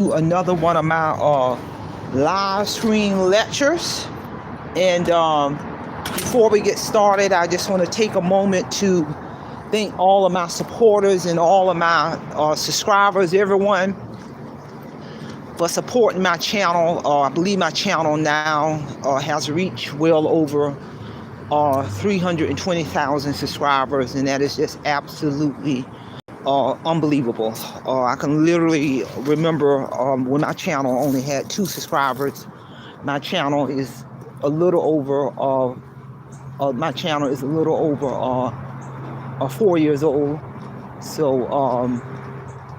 Another one of my live stream lectures. And before we get started, I just want to take a moment to thank all of my supporters and all of my subscribers, everyone, for supporting my channel. I believe my channel now has reached well over 320,000 subscribers, and that is just absolutely unbelievable. I can literally remember when my channel only had 2 subscribers. My channel is a little over 4 years old. So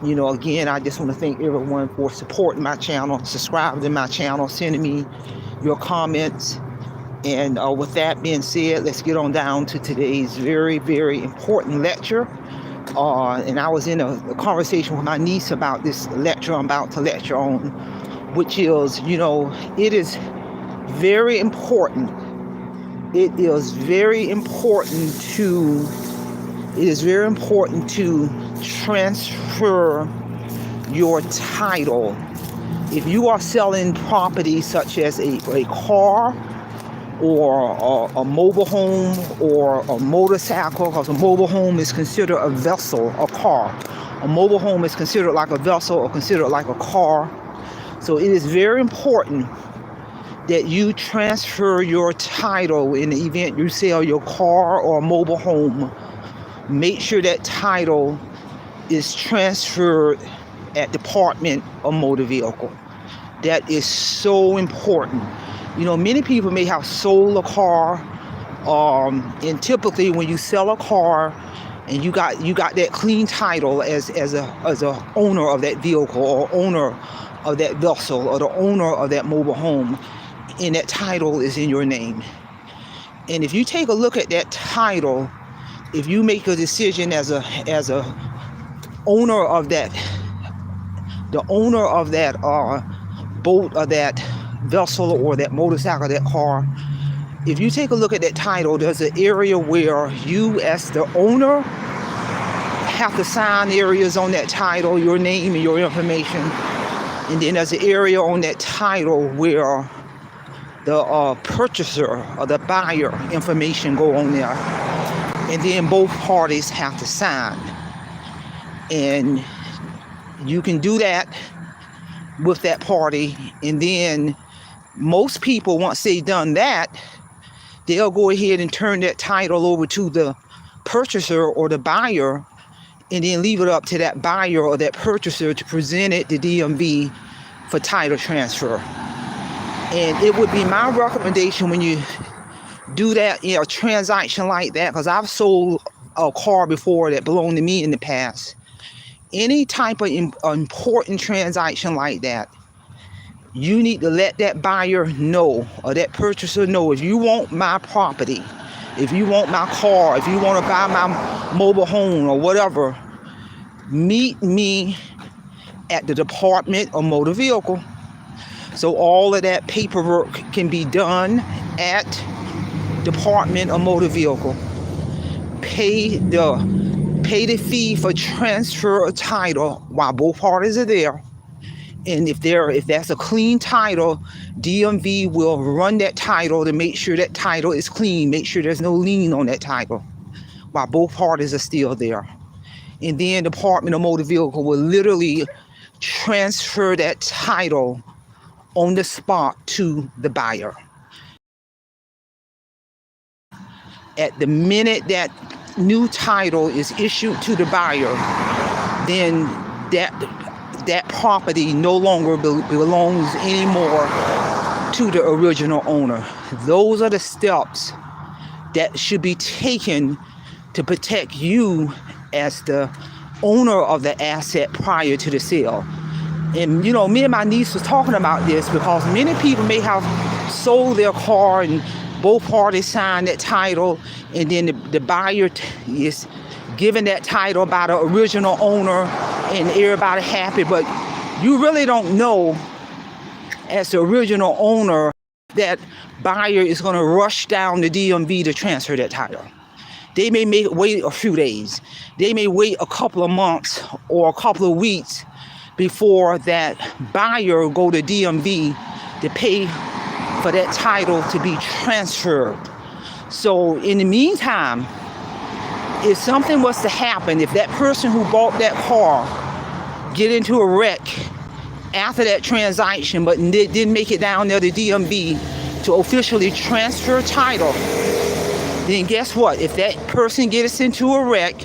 again, I just want to thank everyone for supporting my channel, subscribing to my channel, sending me your comments. And with that being said, let's get on down to today's very, very important lecture. And I was in a conversation with my niece about this lecture I'm about to lecture on, which is, it is very important. It is very important to transfer your title. If you are selling property such as a car, or a mobile home, or a motorcycle, because a mobile home is considered a vessel, a car. A mobile home is considered like a vessel or considered like a car. So it is very important that you transfer your title in the event you sell your car or a mobile home. Make sure that title is transferred at Department of Motor Vehicle. That is so important. Many people may have sold a car, and typically when you sell a car and you got that clean title as a owner of that vehicle, or owner of that vessel, or the owner of that mobile home, and that title is in your name. And if you take a look at that title, if you make a decision as a owner of that, the owner of that boat or that vessel or that motorcycle, that car, if you take a look at that title, there's an area where you as the owner have to sign areas on that title, your name and your information. And then there's an area on that title where the purchaser or the buyer information go on there. And then both parties have to sign. And you can do that with that party. And then most people, once they've done that, they'll go ahead and turn that title over to the purchaser or the buyer, and then leave it up to that buyer or that purchaser to present it to DMV for title transfer. And it would be my recommendation when you do that, a transaction like that, because I've sold a car before that belonged to me in the past. Any type of important transaction like that, you need to let that buyer know or that purchaser know, if you want my property, if you want my car, if you want to buy my mobile home or whatever, meet me at the Department of Motor Vehicle. So all of that paperwork can be done at Department of Motor Vehicle. Pay the fee for transfer of title while both parties are there. And if that's a clean title, DMV will run that title to make sure that title is clean, make sure there's no lien on that title while both parties are still there. And then Department of Motor Vehicle will literally transfer that title on the spot to the buyer. At the minute that new title is issued to the buyer, then that property no longer belongs anymore to the original owner. Those are the steps that should be taken to protect you as the owner of the asset prior to the sale. And me and my niece was talking about this because many people may have sold their car and both parties signed that title, and then the buyer is given that title by the original owner and everybody happy, but you really don't know as the original owner that buyer is going to rush down to DMV to transfer that title. They may wait a few days. They may wait a couple of months or a couple of weeks before that buyer go to DMV to pay for that title to be transferred. So in the meantime, if something was to happen, if that person who bought that car get into a wreck after that transaction, but didn't make it down there to DMV to officially transfer title, then guess what? If that person gets into a wreck,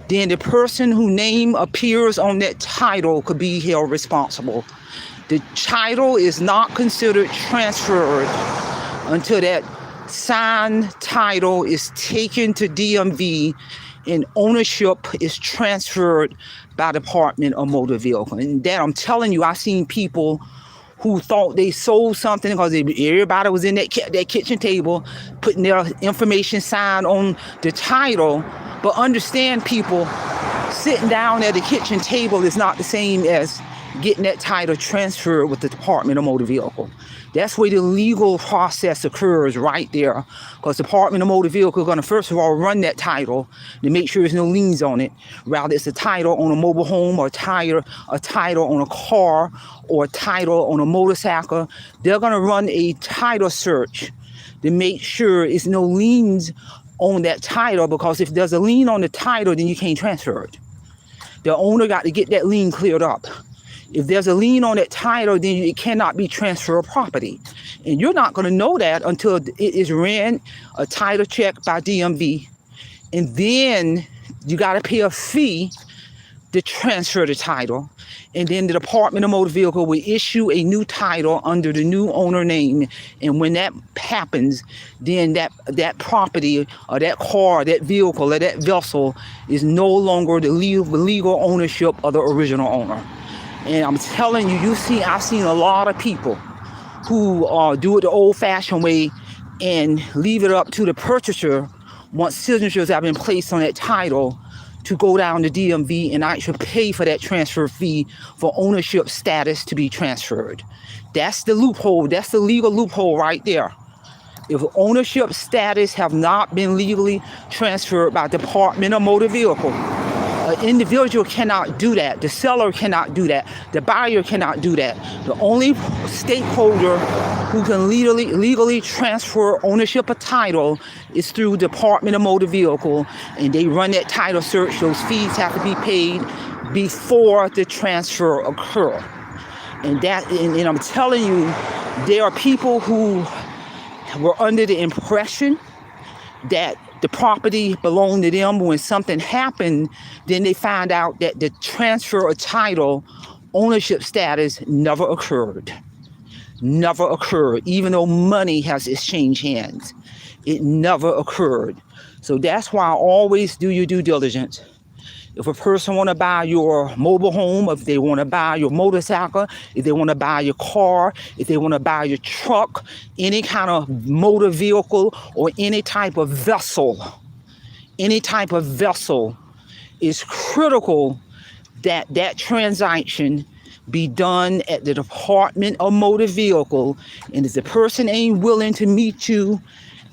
then the person whose name appears on that title could be held responsible. The title is not considered transferred until that signed title is taken to DMV and ownership is transferred by Department of Motor Vehicle. And that, I'm telling you, I've seen people who thought they sold something because everybody was in that kitchen table putting their information sign on the title. But understand, people, sitting down at the kitchen table is not the same as getting that title transferred with the Department of Motor Vehicle. That's where the legal process occurs right there, because the Department of Motor Vehicle is going to first of all run that title to make sure there's no liens on it. Rather, it's a title on a mobile home, or a title on a car, or a title on a motorcycle. They're going to run a title search to make sure it's no liens on that title, because if there's a lien on the title, then you can't transfer it. The owner got to get that lien cleared up. If there's a lien on that title, then it cannot be transfer of property. And you're not going to know that until it is ran a title check by DMV. And then you got to pay a fee to transfer the title. And then the Department of Motor Vehicle will issue a new title under the new owner name. And when that happens, then that property or that car, that vehicle or that vessel is no longer the legal ownership of the original owner. And I'm telling you, I've seen a lot of people who do it the old-fashioned way and leave it up to the purchaser once signatures have been placed on that title to go down to DMV and actually pay for that transfer fee for ownership status to be transferred. That's the loophole. That's the legal loophole right there. If ownership status have not been legally transferred by Department of Motor Vehicle, an individual cannot do that. The seller cannot do that. The buyer cannot do that. The only stakeholder who can legally transfer ownership of title is through Department of Motor Vehicle, and they run that title search. Those fees have to be paid before the transfer occur. And I'm telling you, there are people who were under the impression that the property belonged to them. When something happened, then they find out that the transfer of title ownership status never occurred. Never occurred. Even though money has exchanged hands, it never occurred. So that's why always do your due diligence. If a person want to buy your mobile home, if they want to buy your motorcycle, if they want to buy your car, if they want to buy your truck, any kind of motor vehicle or any type of vessel, is critical that that transaction be done at the Department of Motor Vehicle. And if the person ain't willing to meet you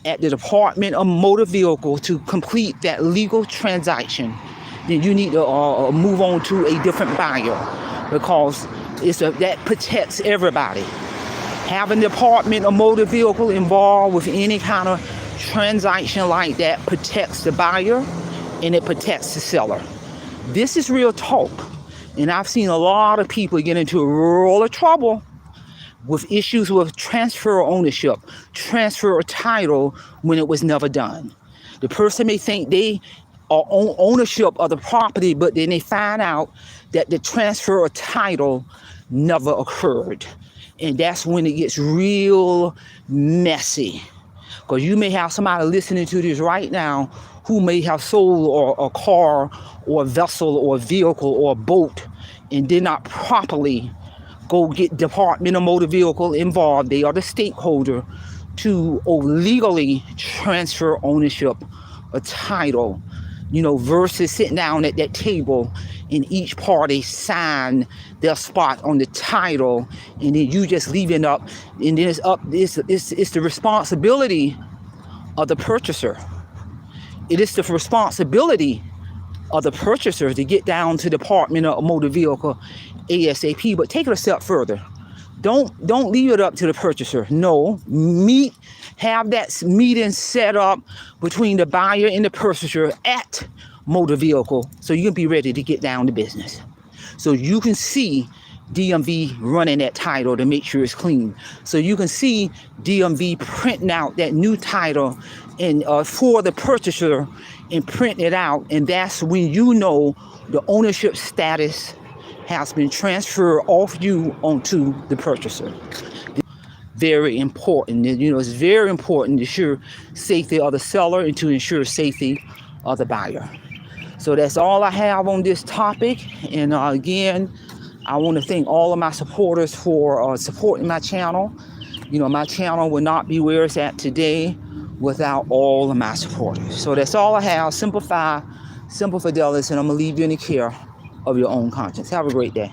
at the Department of Motor Vehicle to complete that legal transaction, then you need to move on to a different buyer, because that protects everybody. Having the Department of Motor Vehicle involved with any kind of transaction like that protects the buyer and it protects the seller. This is real talk. And I've seen a lot of people get into a world of trouble with issues with transfer of ownership, transfer of title when it was never done. The person may think they or ownership of the property, but then they find out that the transfer of title never occurred. And that's when it gets real messy. Because you may have somebody listening to this right now who may have sold a car or a vessel or a vehicle or a boat and did not properly go get Department of Motor Vehicle involved. They are the stakeholder to legally transfer ownership of title, versus sitting down at that table and each party sign their spot on the title, and then you just leave it up, and then it's the responsibility of the purchaser. It is the responsibility of the purchaser to get down to the Department of Motor Vehicle ASAP. But take it a step further. Don't leave it up to the purchaser. No, have that meeting set up between the buyer and the purchaser at motor vehicle, so you can be ready to get down to business. So you can see DMV running that title to make sure it's clean. So you can see DMV printing out that new title and for the purchaser and printing it out, and that's when you know the ownership status has been transferred off you onto the purchaser. Very important. It's very important to ensure safety of the seller and to ensure safety of the buyer. So that's all I have on this topic. And again, I want to thank all of my supporters for supporting my channel. My channel would not be where it's at today without all of my supporters. So that's all I have. Simple fidelis, and I'm going to leave you in the care of your own conscience. Have a great day.